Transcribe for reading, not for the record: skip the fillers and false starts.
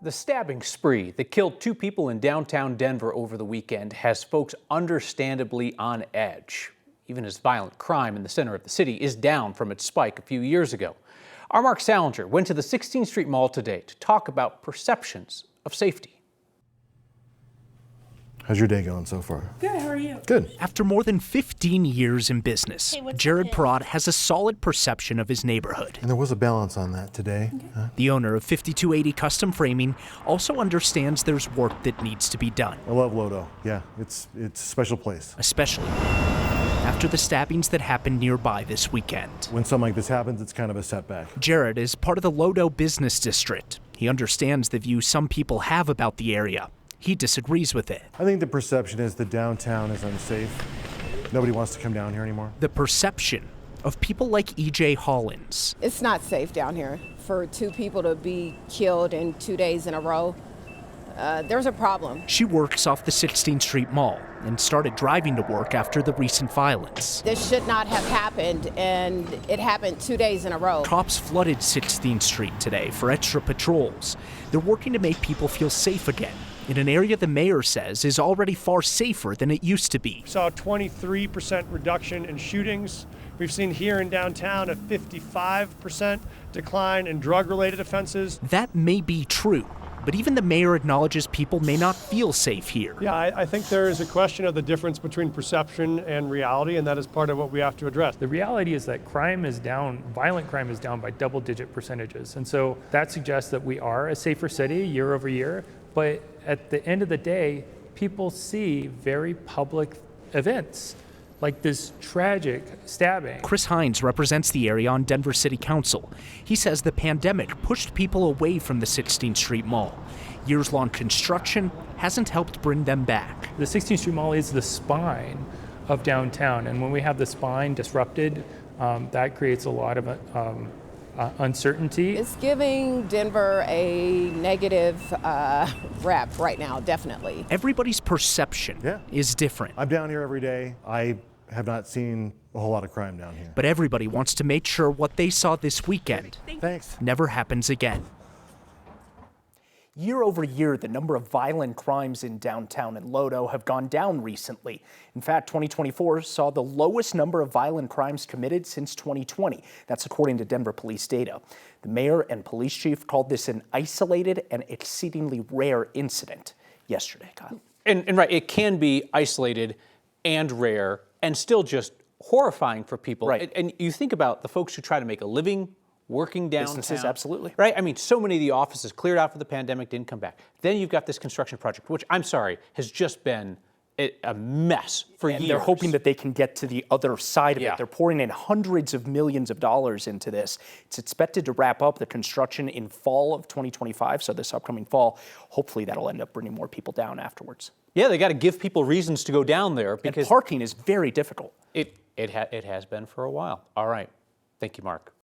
The stabbing spree that killed two people in downtown Denver over the weekend has folks understandably on edge, even as violent crime in the center of the city is down from its spike a few years ago. Our Mark Salinger went to the 16th Street Mall today to talk about perceptions of safety. How's your day going so far? Good, how are you? Good. After more than 15 years in business, Jared Perot has a solid perception of his neighborhood. And there was a balance on that today. Okay. The owner of 5280 Custom Framing also understands there's work that needs to be done. I love Lodo. Yeah, it's a special place. Especially after the stabbings that happened nearby this weekend. When something like this happens, it's kind of a setback. Jared is part of the Lodo Business District. He understands the view some people have about the area. He disagrees with it. I think the perception is the downtown is unsafe. Nobody wants to come down here anymore. The perception of people like E.J. Hollins. It's not safe down here for two people to be killed in 2 days in a row. There's a problem. She works off the 16th Street Mall and started driving to work after the recent violence. This should not have happened, and it happened 2 days in a row. Cops flooded 16th Street today for extra patrols. They're working to make people feel safe again in an area the mayor says is already far safer than it used to be. We saw a 23% reduction in shootings. We've seen here in downtown a 55% decline in drug-related offenses. That may be true, but even the mayor acknowledges people may not feel safe here. Yeah, I think there is a question of the difference between perception and reality, and that is part of what we have to address. The reality is that crime is down, violent crime is down by double-digit percentages. And so that suggests that we are a safer city year over year, but at the end of the day, people see very public events like this tragic stabbing. Chris Hines represents the area on Denver City Council. He says the pandemic pushed people away from the 16th Street Mall. Years-long construction hasn't helped bring them back. The 16th Street Mall is the spine of downtown, and when we have the spine disrupted, that creates a lot of uncertainty. It's giving Denver a negative rep right now, definitely. Everybody's perception is different. I'm down here every day. I have not seen a whole lot of crime down here. But everybody wants to make sure what they saw this weekend never happens again. Year over year, the number of violent crimes in downtown and Lodo have gone down recently. In fact, 2024 saw the lowest number of violent crimes committed since 2020. That's according to Denver police data. The mayor and police chief called this an isolated and exceedingly rare incident yesterday, Kyle. And right, it can be isolated and rare and still just horrifying for people. Right. And you think about the folks who try to make a living working downtown. Businesses, absolutely. Right? I mean, so many of the offices cleared out for the pandemic, didn't come back. Then you've got this construction project, which I'm sorry, has just been a mess for years. And they're hoping that they can get to the other side of Yeah. it. They're pouring in hundreds of millions of dollars into this. It's expected to wrap up the construction in fall of 2025, so this upcoming fall. Hopefully that'll end up bringing more people down afterwards. Yeah, they got to give people reasons to go down there because and parking is very difficult. it has been for a while. All right. Thank you, Mark.